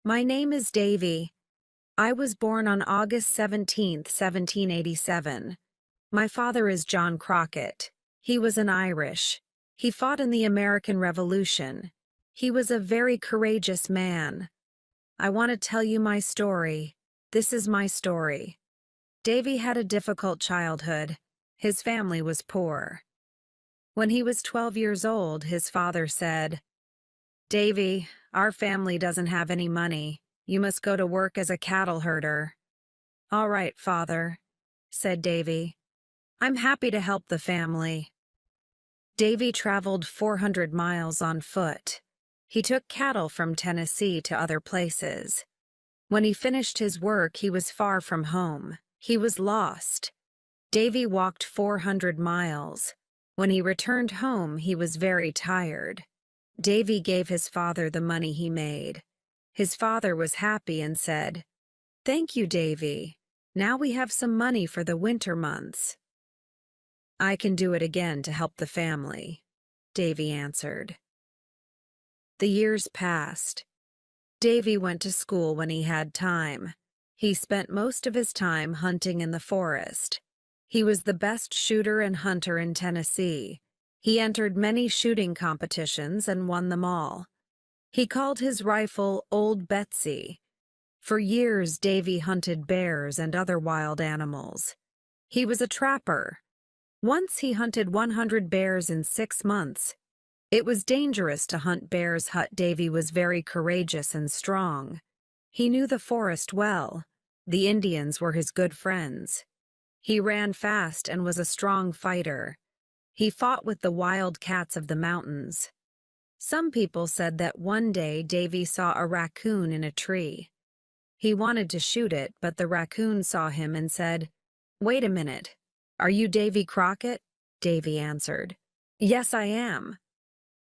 My name is Davy. I was born on August 17th, 1787. My father is John Crockett. He was an Irish. He fought in the American Revolution. He was a very courageous man. I want to tell you my story. This is my story. Davy had a difficult childhood. His family was poor. When he was 12 years old, his father said, "Davy, our family doesn't have any money. You must go to work as a cattle herder." "All right, father," said Davy. "I'm happy to help the family." Davy traveled 400 miles on foot. He took cattle from Tennessee to other places. When he finished his work, he was far from home. He was lost. Davy walked 400 miles. When he returned home, he was very tired. Davy gave his father the money he made. His father was happy and said, "Thank you, Davy. Now we have some money for the winter months." "I can do it again to help the family," Davy answered. The years passed. Davy went to school when he had time. He spent most of his time hunting in the forest. He was the best shooter and hunter in Tennessee. He entered many shooting competitions and won them all. He called his rifle Old Betsy. For years, Davy hunted bears and other wild animals. He was a trapper. Once he hunted 100 bears in 6 months. It was dangerous to hunt bears, but Davy was very courageous and strong. He knew the forest well. The Indians were his good friends. He ran fast and was a strong fighter. He fought with the wild cats of the mountains. Some people said that one day Davy saw a raccoon in a tree. He wanted to shoot it, but the raccoon saw him and said, "Wait a minute. Are you Davy Crockett?" Davy answered, "Yes, I am."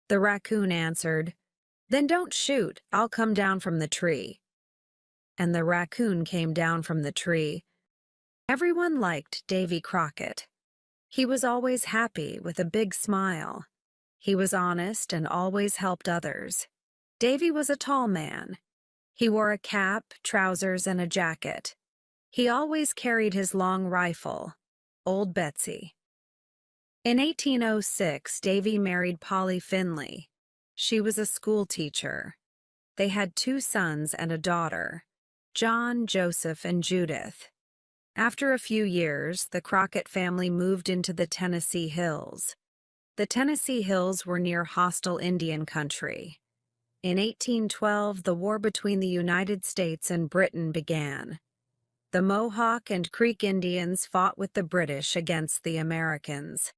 The raccoon answered, "Then don't shoot. I'll come down from the tree." And the raccoon came down from the tree. Everyone liked Davy Crockett. He was always happy with a big smile. He was honest and always helped others. Davy was a tall man. He wore a cap, trousers, and a jacket. He always carried his long rifle, Old Betsy. In 1806, Davy married Polly Finley. She was a school teacher. They had 2 sons and a daughter, John, Joseph, and Judith. After a few years, the Crockett family moved into the Tennessee Hills. The Tennessee Hills were near hostile Indian country. In 1812, the war between the United States and Britain began. The Mohawk and Creek Indians fought with the British against the Americans.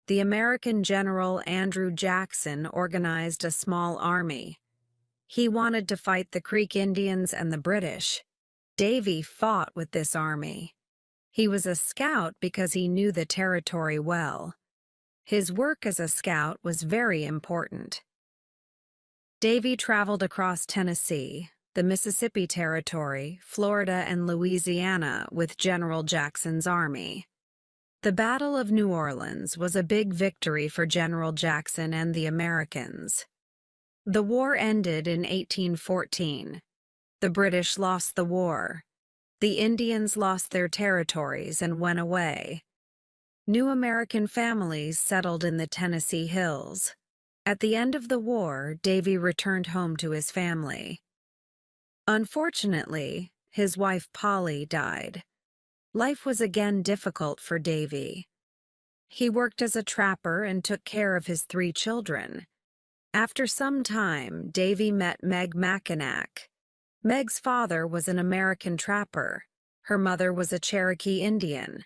The American General Andrew Jackson organized a small army. He wanted to fight the Creek Indians and the British. Davy fought with this army. He was a scout because he knew the territory well. His work as a scout was very important. Davy traveled across Tennessee, the Mississippi Territory, Florida, and Louisiana with General Jackson's army. The Battle of New Orleans was a big victory for General Jackson and the Americans. The war ended in 1814. The British lost the war. The Indians lost their territories and went away. New American families settled in the Tennessee Hills. At the end of the war, Davy returned home to his family. Unfortunately, his wife Polly died. Life was again difficult for Davy. He worked as a trapper and took care of his 3 children. After some time, Davy met Meg Mackinac. Meg's father was an American trapper. Her mother was a Cherokee Indian.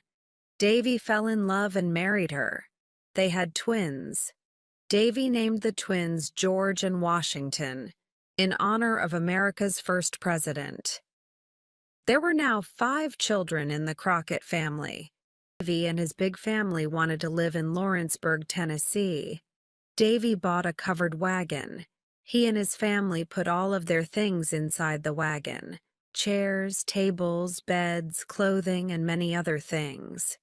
Davy fell in love and married her. They had twins. Davy named the twins George and Washington, in honor of America's first president. There were now 5 children in the Crockett family. Davy and his big family wanted to live in Lawrenceburg, Tennessee. Davy bought a covered wagon. He and his family put all of their things inside the wagon: chairs, tables, beds, clothing, and many other things.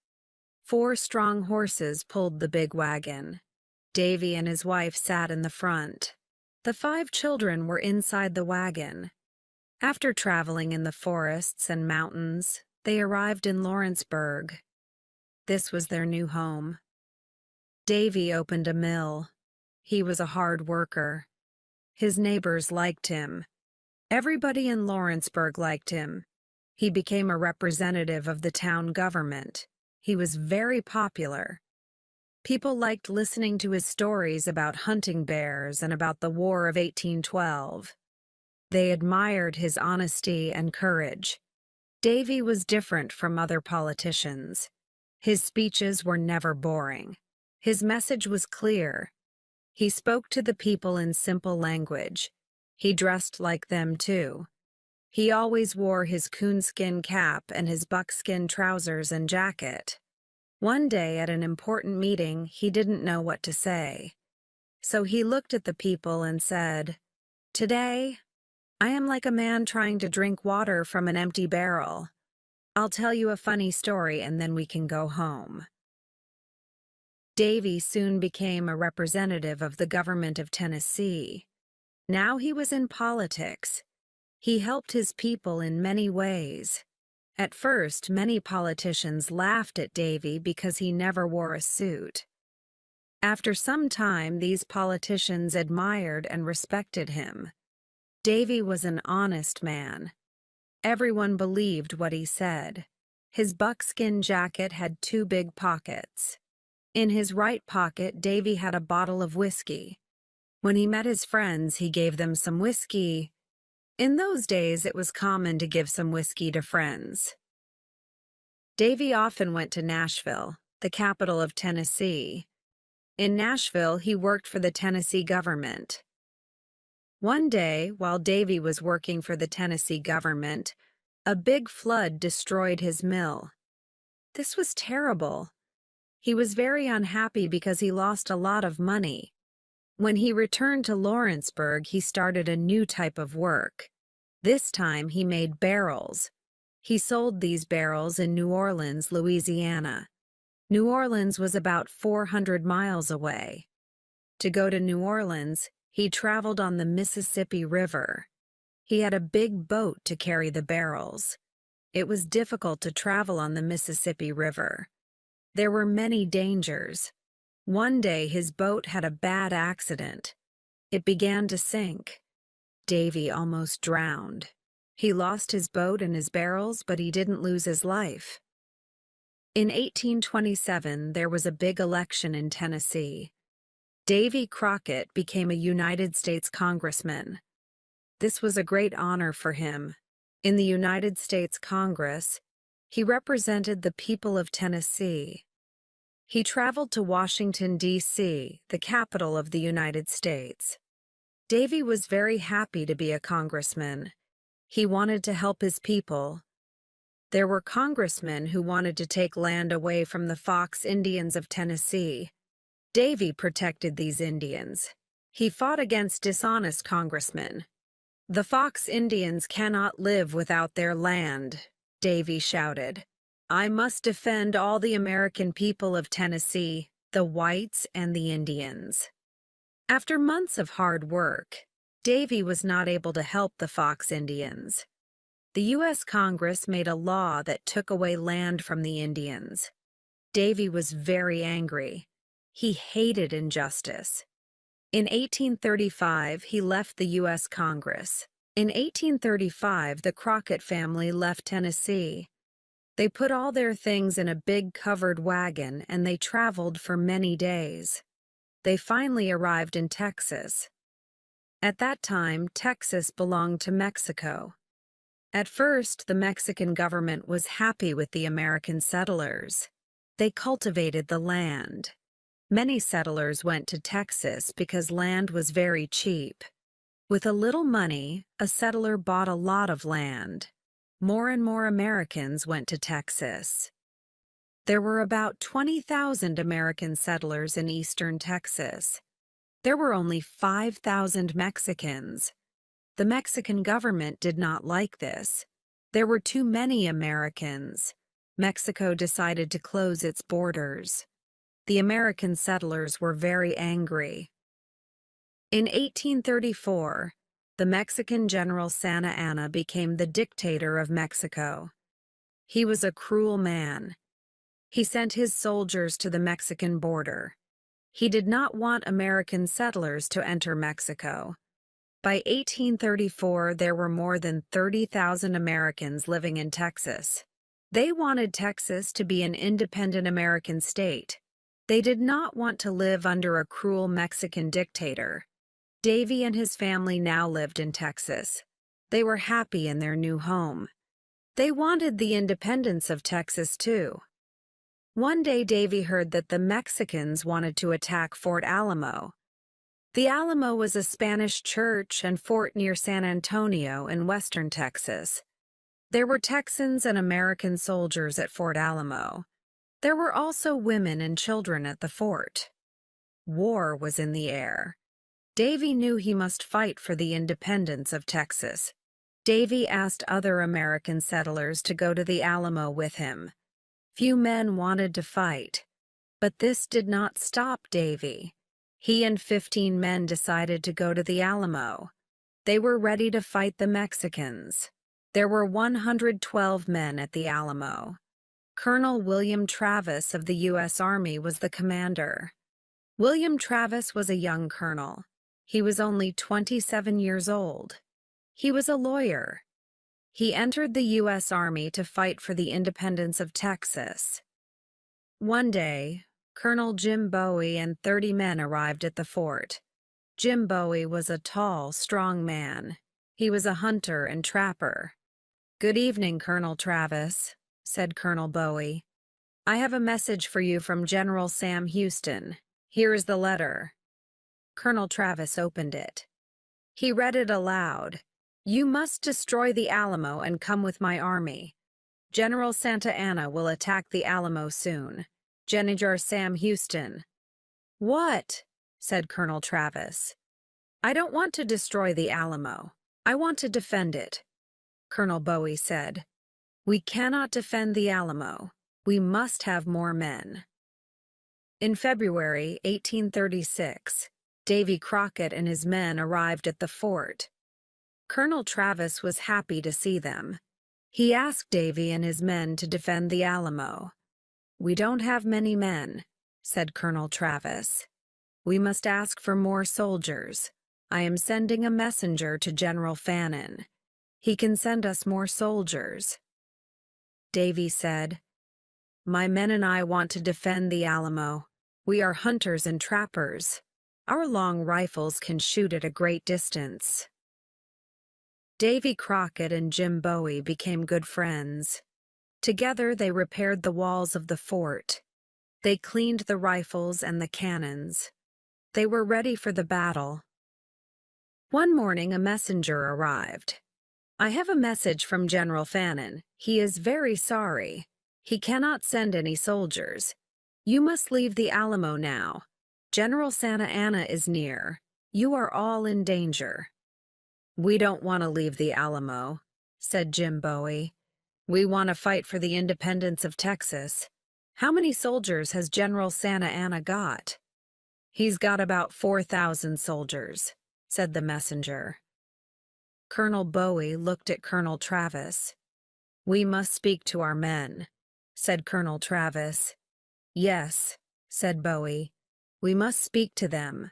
4 strong horses pulled the big wagon. Davy and his wife sat in the front. The 5 children were inside the wagon. After traveling in the forests and mountains, they arrived in Lawrenceburg. This was their new home. Davy opened a mill. He was a hard worker. His neighbors liked him. Everybody in Lawrenceburg liked him. He became a representative of the town government. He was very popular. People liked listening to his stories about hunting bears and about the War of 1812. They admired his honesty and courage. Davy was different from other politicians. His speeches were never boring. His message was clear. He spoke to the people in simple language. He dressed like them too. He always wore his coonskin cap and his buckskin trousers and jacket. One day at an important meeting, he didn't know what to say. So he looked at the people and said, "Today, I am like a man trying to drink water from an empty barrel. I'll tell you a funny story and then we can go home." Davy soon became a representative of the government of Tennessee. Now he was in politics. He helped his people in many ways. At first, many politicians laughed at Davy because he never wore a suit. After some time, these politicians admired and respected him. Davy was an honest man. Everyone believed what he said. His buckskin jacket had 2 big pockets. In his right pocket, Davy had a bottle of whiskey. When he met his friends, he gave them some whiskey. In those days, it was common to give some whiskey to friends. Davy often went to Nashville, the capital of Tennessee. In Nashville, he worked for the Tennessee government. One day, while Davy was working for the Tennessee government, a big flood destroyed his mill. This was terrible. He was very unhappy because he lost a lot of money. When he returned to Lawrenceburg, he started a new type of work. This time, he made barrels. He sold these barrels in New Orleans, Louisiana. New Orleans was about 400 miles away. To go to New Orleans, he traveled on the Mississippi River. He had a big boat to carry the barrels. It was difficult to travel on the Mississippi River. There were many dangers. One day his boat had a bad accident. It began to sink. Davy almost drowned. He lost his boat and his barrels, but he didn't lose his life. In 1827, there was a big election in Tennessee. Davy Crockett became a United States congressman. This was a great honor for him. In the United States Congress, he represented the people of Tennessee. He traveled to Washington, D.C., the capital of the United States. Davy was very happy to be a congressman. He wanted to help his people. There were congressmen who wanted to take land away from the Fox Indians of Tennessee. Davy protected these Indians. He fought against dishonest congressmen. "The Fox Indians cannot live without their land," Davy shouted. "I must defend all the American people of Tennessee, the whites and the Indians." After months of hard work, Davy was not able to help the Fox Indians. The U.S. Congress made a law that took away land from the Indians. Davy was very angry. He hated injustice. In 1835, he left the U.S. Congress. In 1835, the Crockett family left Tennessee. They put all their things in a big covered wagon and they traveled for many days. They finally arrived in Texas. At that time, Texas belonged to Mexico. At first, the Mexican government was happy with the American settlers. They cultivated the land. Many settlers went to Texas because land was very cheap. With a little money, a settler bought a lot of land. More and more Americans went to Texas. There were about 20,000 American settlers in eastern Texas. There were only 5,000 Mexicans. The Mexican government did not like this. There were too many Americans. Mexico decided to close its borders. The American settlers were very angry. In 1834, the Mexican General Santa Anna became the dictator of Mexico. He was a cruel man. He sent his soldiers to the Mexican border. He did not want American settlers to enter Mexico. By 1834, there were more than 30,000 Americans living in Texas. They wanted Texas to be an independent American state. They did not want to live under a cruel Mexican dictator. Davy and his family now lived in Texas. They were happy in their new home. They wanted the independence of Texas, too. One day, Davy heard that the Mexicans wanted to attack Fort Alamo. The Alamo was a Spanish church and fort near San Antonio in western Texas. There were Texans and American soldiers at Fort Alamo. There were also women and children at the fort. War was in the air. Davy knew he must fight for the independence of Texas. Davy asked other American settlers to go to the Alamo with him. Few men wanted to fight, but this did not stop Davy. He and 15 men decided to go to the Alamo. They were ready to fight the Mexicans. There were 112 men at the Alamo. Colonel William Travis of the U.S. Army was the commander. William Travis was a young colonel. He was only 27 years old. He was a lawyer. He entered the U.S. Army to fight for the independence of Texas. One day, Colonel Jim Bowie and 30 men arrived at the fort. Jim Bowie was a tall, strong man. He was a hunter and trapper. "Good evening, Colonel Travis," said Colonel Bowie. "I have a message for you from General Sam Houston. Here is the letter." Colonel Travis opened it. He read it aloud. "You must destroy the Alamo and come with my army. General Santa Anna will attack the Alamo soon. General Sam Houston." "What?" said Colonel Travis. "I don't want to destroy the Alamo. I want to defend it." Colonel Bowie said, "We cannot defend the Alamo. We must have more men." In February 1836, Davy Crockett and his men arrived at the fort. Colonel Travis was happy to see them. He asked Davy and his men to defend the Alamo. "We don't have many men," said Colonel Travis. "We must ask for more soldiers. I am sending a messenger to General Fannin. He can send us more soldiers." Davy said, "My men and I want to defend the Alamo. We are hunters and trappers. Our long rifles can shoot at a great distance." Davy Crockett and Jim Bowie became good friends. Together they repaired the walls of the fort. They cleaned the rifles and the cannons. They were ready for the battle. One morning a messenger arrived. "I have a message from General Fannin. He is very sorry. He cannot send any soldiers. You must leave the Alamo now. General Santa Anna is near. You are all in danger." "We don't want to leave the Alamo," said Jim Bowie. "We want to fight for the independence of Texas. How many soldiers has General Santa Anna got?" "He's got about 4,000 soldiers," said the messenger. Colonel Bowie looked at Colonel Travis. "We must speak to our men," said Colonel Travis. "Yes," said Bowie. "We must speak to them."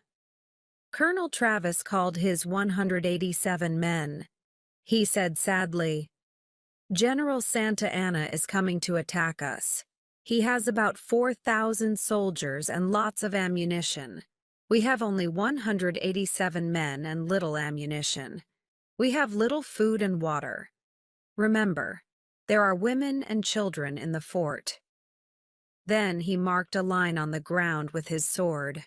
Colonel Travis called his 187 men. He said sadly, "General Santa Anna is coming to attack us. He has about 4,000 soldiers and lots of ammunition. We have only 187 men and little ammunition. We have little food and water. Remember, there are women and children in the fort." Then he marked a line on the ground with his sword.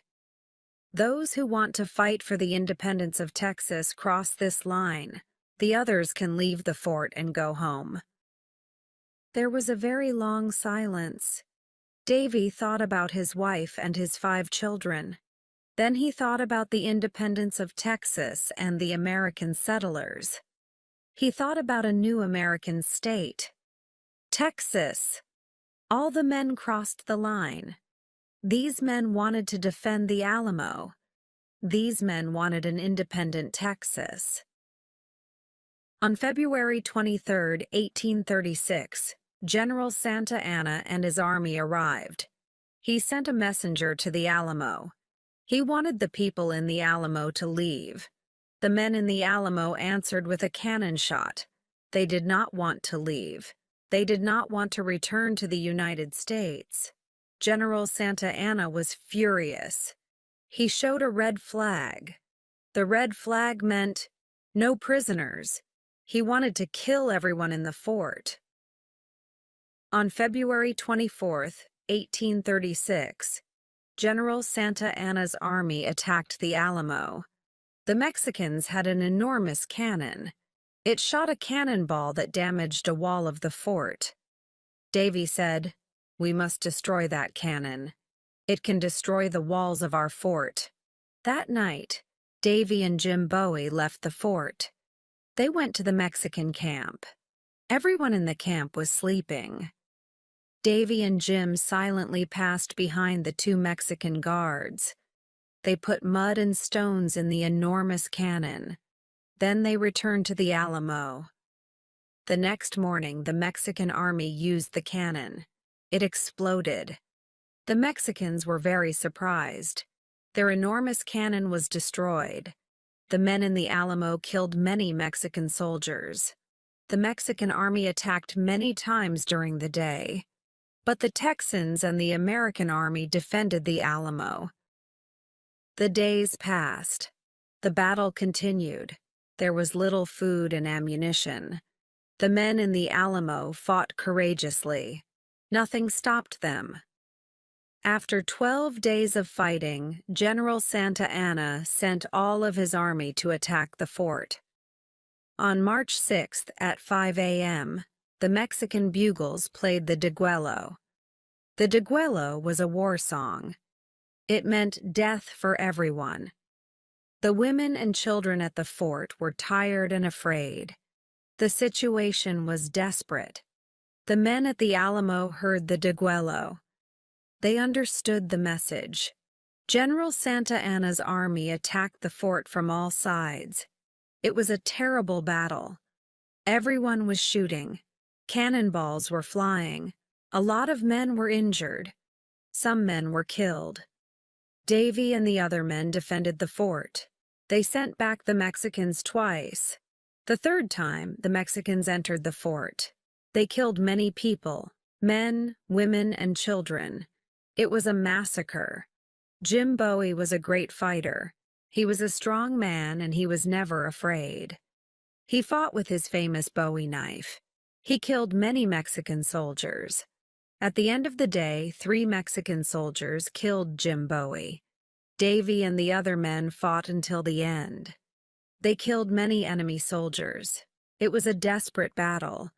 "Those who want to fight for the independence of Texas cross this line. The others can leave the fort and go home." There was a very long silence. Davy thought about his wife and his 5 children. Then he thought about the independence of Texas and the American settlers. He thought about a new American state. Texas. All the men crossed the line. These men wanted to defend the Alamo. These men wanted an independent Texas. On February 23, 1836, General Santa Anna and his army arrived. He sent a messenger to the Alamo. He wanted the people in the Alamo to leave. The men in the Alamo answered with a cannon shot. They did not want to leave. They did not want to return to the United States. General Santa Anna was furious. He showed a red flag. The red flag meant no prisoners. He wanted to kill everyone in the fort. On February 24, 1836, General Santa Anna's army attacked the Alamo. The Mexicans had an enormous cannon. It shot a cannonball that damaged a wall of the fort. Davy said, "We must destroy that cannon. It can destroy the walls of our fort." That night, Davy and Jim Bowie left the fort. They went to the Mexican camp. Everyone in the camp was sleeping. Davy and Jim silently passed behind the two Mexican guards. They put mud and stones in the enormous cannon. Then they returned to the Alamo. The next morning, the Mexican army used the cannon. It exploded. The Mexicans were very surprised. Their enormous cannon was destroyed. The men in the Alamo killed many Mexican soldiers. The Mexican army attacked many times during the day. But the Texans and the American army defended the Alamo. The days passed. The battle continued. There was little food and ammunition. The men in the Alamo fought courageously. Nothing stopped them. After 12 days of fighting, General Santa Anna sent all of his army to attack the fort. On March 6th at 5 a.m., the Mexican bugles played the Degüello. The Degüello was a war song. It meant death for everyone. The women and children at the fort were tired and afraid. The situation was desperate. The men at the Alamo heard the Degüello. They understood the message. General Santa Anna's army attacked the fort from all sides. It was a terrible battle. Everyone was shooting. Cannonballs were flying. A lot of men were injured. Some men were killed. Davy and the other men defended the fort. They sent back the Mexicans twice. The third time, the Mexicans entered the fort. They killed many people, men, women, and children. It was a massacre. Jim Bowie was a great fighter. He was a strong man and he was never afraid. He fought with his famous Bowie knife. He killed many Mexican soldiers. At the end of the day, 3 Mexican soldiers killed Jim Bowie. Davy and the other men fought until the end. They killed many enemy soldiers. It was a desperate battle.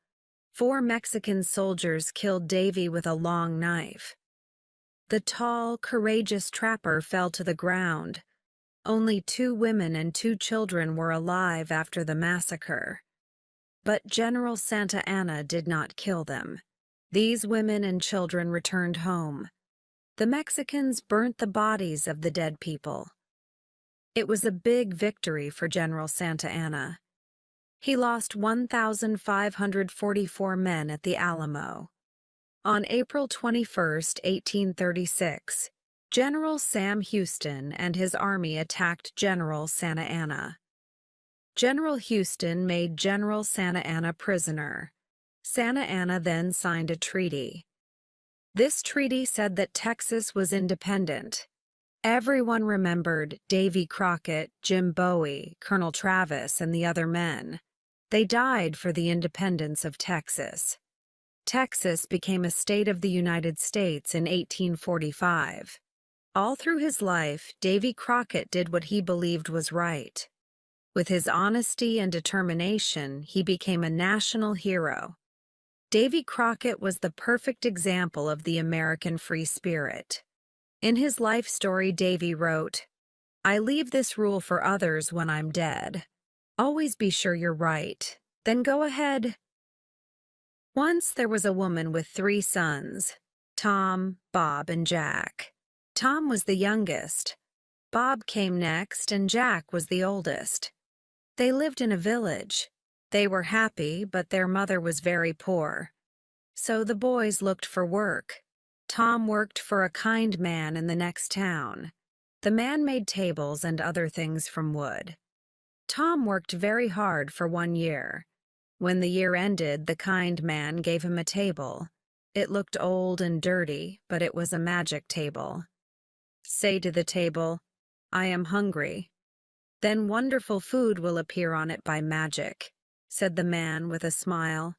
4 Mexican soldiers killed Davy with a long knife. The tall, courageous trapper fell to the ground. Only 2 women and 2 children were alive after the massacre. But General Santa Anna did not kill them. These women and children returned home. The Mexicans burnt the bodies of the dead people. It was a big victory for General Santa Anna. He lost 1,544 men at the Alamo. On April 21, 1836, General Sam Houston and his army attacked General Santa Anna. General Houston made General Santa Anna prisoner. Santa Anna then signed a treaty. This treaty said that Texas was independent. Everyone remembered Davy Crockett, Jim Bowie, Colonel Travis, and the other men. They died for the independence of Texas. Texas became a state of the United States in 1845. All through his life, Davy Crockett did what he believed was right. With his honesty and determination, he became a national hero. Davy Crockett was the perfect example of the American free spirit. In his life story, Davy wrote, "I leave this rule for others when I'm dead. Always be sure you're right. Then go ahead." Once there was a woman with 3 sons, Tom, Bob, and Jack. Tom was the youngest. Bob came next, and Jack was the oldest. They lived in a village. They were happy, but their mother was very poor. So the boys looked for work. Tom worked for a kind man in the next town. The man made tables and other things from wood. Tom worked very hard for 1 year. When the year ended, the kind man gave him a table. It looked old and dirty, but it was a magic table. Say to the table, "I am hungry." Then wonderful food will appear on it by magic, said the man with a smile.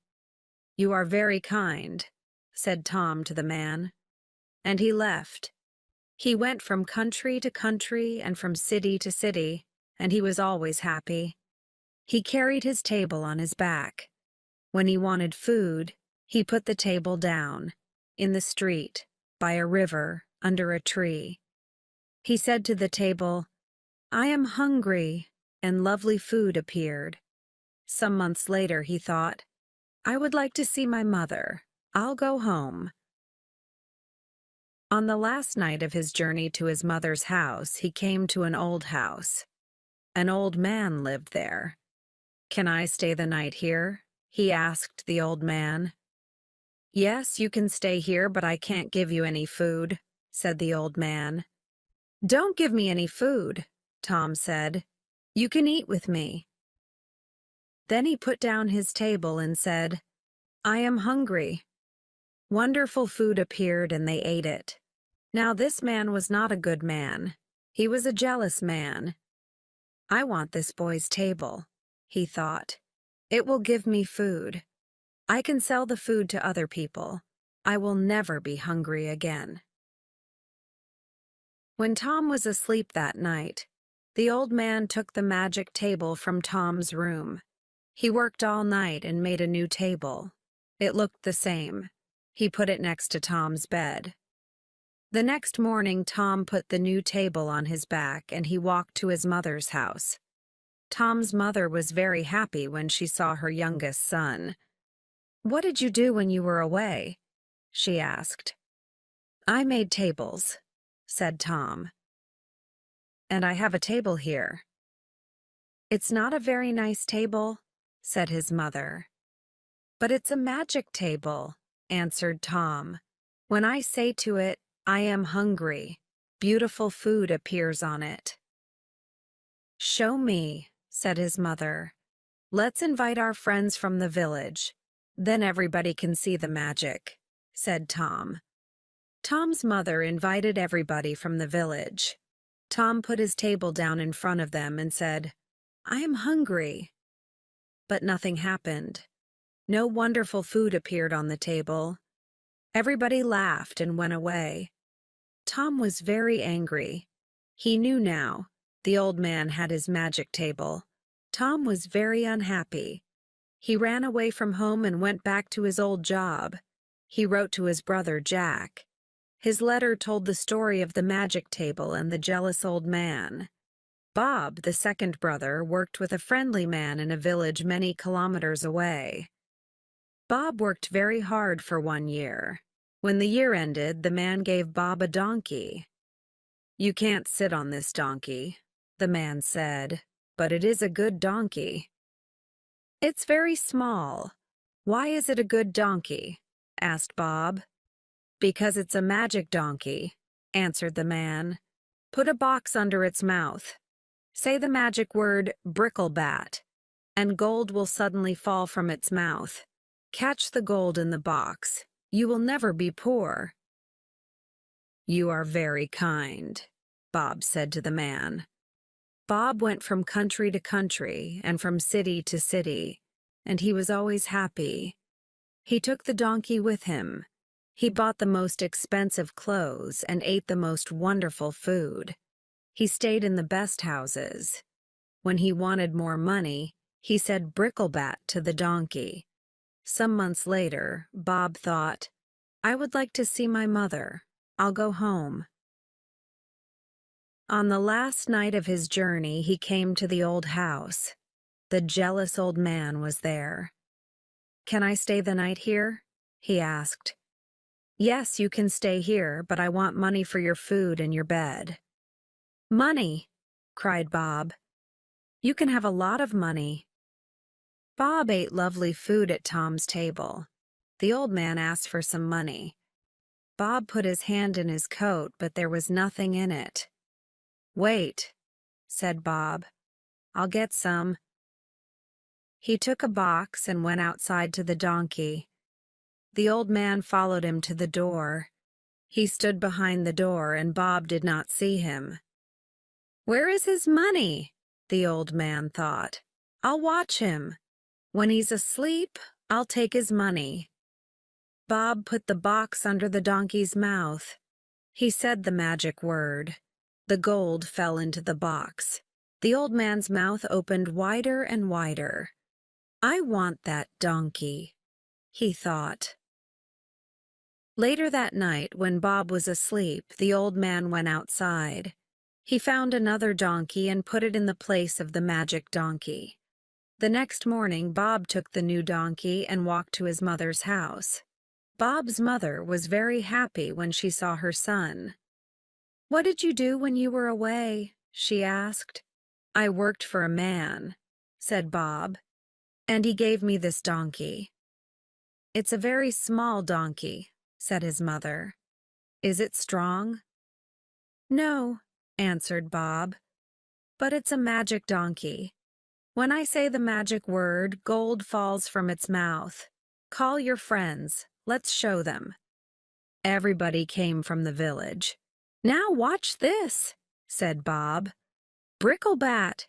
You are very kind, said Tom to the man. And he left. He went from country to country and from city to city, and he was always happy. He carried his table on his back. When he wanted food, he put the table down, in the street, by a river, under a tree. He said to the table, "I am hungry," and lovely food appeared. Some months later, he thought, "I would like to see my mother. I'll go home." On the last night of his journey to his mother's house, he came to an old house. An old man lived there. "Can I stay the night here?" he asked the old man. "Yes, you can stay here, but I can't give you any food," said the old man. "Don't give me any food," Tom said. "You can eat with me." Then he put down his table and said, "I am hungry." Wonderful food appeared and they ate it. Now this man was not a good man. He was a jealous man. "I want this boy's table," he thought. "It will give me food. I can sell the food to other people. I will never be hungry again." When Tom was asleep that night, the old man took the magic table from Tom's room. He worked all night and made a new table. It looked the same. He put it next to Tom's bed. The next morning, Tom put the new table on his back and he walked to his mother's house. Tom's mother was very happy when she saw her youngest son. "What did you do when you were away?" she asked. "I made tables," said Tom. "And I have a table here." "It's not a very nice table," said his mother. "But it's a magic table," answered Tom. "When I say to it, 'I am hungry,' beautiful food appears on it." "Show me," said his mother. "Let's invite our friends from the village. Then everybody can see the magic," said Tom. Tom's mother invited everybody from the village. Tom put his table down in front of them and said, "I am hungry." But nothing happened. No wonderful food appeared on the table. Everybody laughed and went away. Tom was very angry. He knew now. The old man had his magic table. Tom was very unhappy. He ran away from home and went back to his old job. He wrote to his brother Jack. His letter told the story of the magic table and the jealous old man. Bob, the second brother, worked with a friendly man in a village many kilometers away. Bob worked very hard for 1 year. When the year ended, the man gave Bob a donkey. "You can't sit on this donkey," the man said, "but it is a good donkey." "It's very small. Why is it a good donkey?" asked Bob. "Because it's a magic donkey," answered the man. "Put a box under its mouth. Say the magic word, 'Bricklebat,' and gold will suddenly fall from its mouth. Catch the gold in the box. You will never be poor." "You are very kind," Bob said to the man. Bob went from country to country and from city to city, and he was always happy. He took the donkey with him. He bought the most expensive clothes and ate the most wonderful food. He stayed in the best houses. When he wanted more money, he said "Bricklebat" to the donkey. Some months later, Bob thought, "I would like to see my mother. I'll go home." On the last night of his journey, he came to the old house. The jealous old man was there. "Can I stay the night here?" he asked. "Yes, you can stay here, but I want money for your food and your bed." "Money!" cried Bob. "You can have a lot of money." Bob ate lovely food at Tom's table. The old man asked for some money. Bob put his hand in his coat, but there was nothing in it. "Wait," said Bob. "I'll get some." He took a box and went outside to the donkey. The old man followed him to the door. He stood behind the door, and Bob did not see him. "Where is his money?" the old man thought. "I'll watch him. When he's asleep, I'll take his money." Bob put the box under the donkey's mouth. He said the magic word. The gold fell into the box. The old man's mouth opened wider and wider. "I want that donkey," he thought. Later that night, when Bob was asleep, the old man went outside. He found another donkey and put it in the place of the magic donkey. The next morning, Bob took the new donkey and walked to his mother's house. Bob's mother was very happy when she saw her son. "What did you do when you were away?" she asked. "I worked for a man," said Bob, "and he gave me this donkey." "It's a very small donkey," said his mother. "Is it strong?" "No," answered Bob, "but it's a magic donkey. When I say the magic word, gold falls from its mouth. Call your friends. Let's show them." Everybody came from the village. "Now watch this," said Bob. "Bricklebat."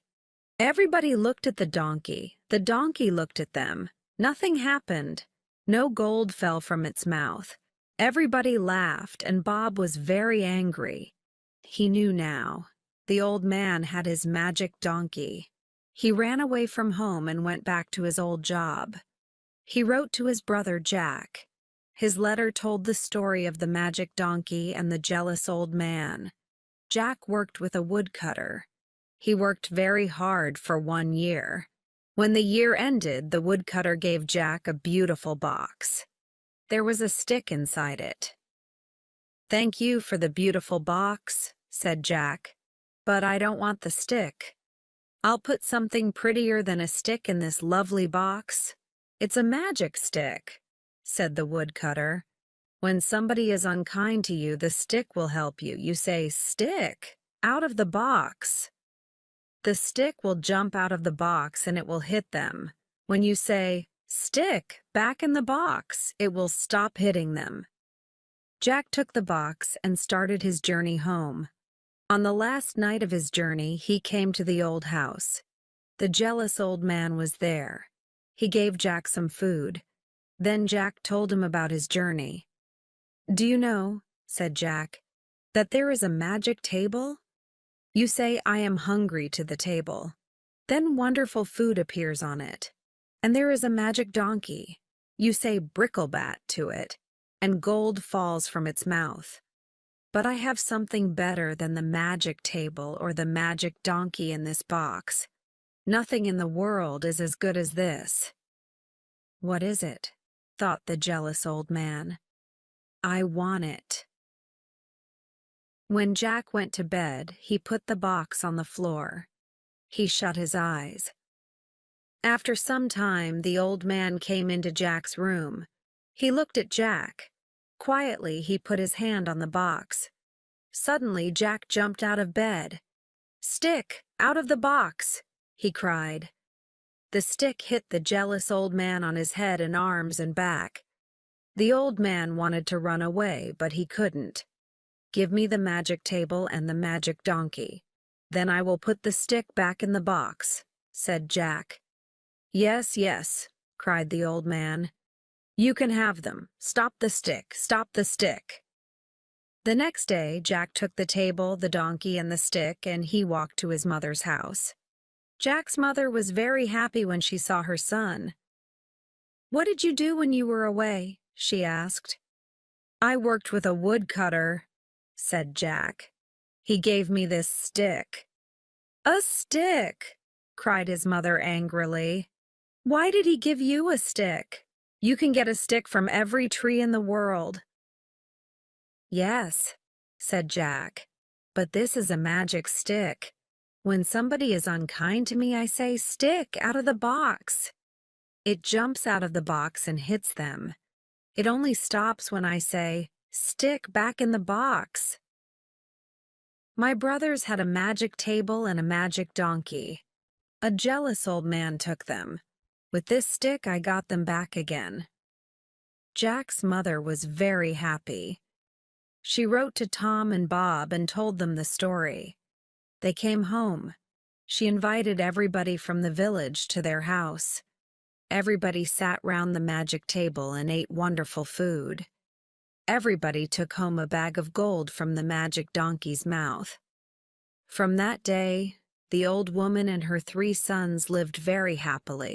Everybody looked at the donkey. The donkey looked at them. Nothing happened. No gold fell from its mouth. Everybody laughed, and Bob was very angry. He knew now. The old man had his magic donkey. He ran away from home and went back to his old job. He wrote to his brother Jack. His letter told the story of the magic donkey and the jealous old man. Jack worked with a woodcutter. He worked very hard for 1 year. When the year ended, the woodcutter gave Jack a beautiful box. There was a stick inside it. "Thank you for the beautiful box," said Jack, "but I don't want the stick. I'll put something prettier than a stick in this lovely box. It's a magic stick," said the woodcutter. "When somebody is unkind to you, the stick will help you. You say, 'Stick, out of the box.' The stick will jump out of the box and it will hit them. When you say, 'Stick, back in the box,' it will stop hitting them." Jack took the box and started his journey home. On the last night of his journey, he came to the old house. The jealous old man was there. He gave Jack some food. Then Jack told him about his journey. "Do you know," said Jack, "that there is a magic table? You say, 'I am hungry' to the table. Then wonderful food appears on it. And there is a magic donkey. You say 'Bricklebat' to it, and gold falls from its mouth. But I have something better than the magic table or the magic donkey in this box. Nothing in the world is as good as this." "What is it?" thought the jealous old man. "I want it." When Jack went to bed, he put the box on the floor. He shut his eyes. After some time, the old man came into Jack's room. He looked at Jack. Quietly, he put his hand on the box. Suddenly, Jack jumped out of bed. "Stick, out of the box!" he cried. The stick hit the jealous old man on his head and arms and back. The old man wanted to run away, but he couldn't. "Give me the magic table and the magic donkey. Then I will put the stick back in the box," said Jack. "Yes, yes," cried the old man. "You can have them. Stop the stick, stop the stick." The next day, Jack took the table, the donkey, and the stick, and he walked to his mother's house. Jack's mother was very happy when she saw her son. "What did you do when you were away?" she asked. "I worked with a woodcutter," said Jack. "He gave me this stick." "A stick!" cried his mother angrily. "Why did he give you a stick? You can get a stick from every tree in the world." "Yes," said Jack, "but this is a magic stick. When somebody is unkind to me, I say, 'Stick, out of the box.' It jumps out of the box and hits them. It only stops when I say, "Stick back in the box." My brothers had a magic table and a magic donkey. A jealous old man took them. With this stick, I got them back again. Jack's mother was very happy. She wrote to Tom and Bob and told them the story. They came home. She invited everybody from the village to their house. Everybody sat round the magic table and ate wonderful food. Everybody took home a bag of gold from the magic donkey's mouth. From that day, the old woman and her 3 sons lived very happily.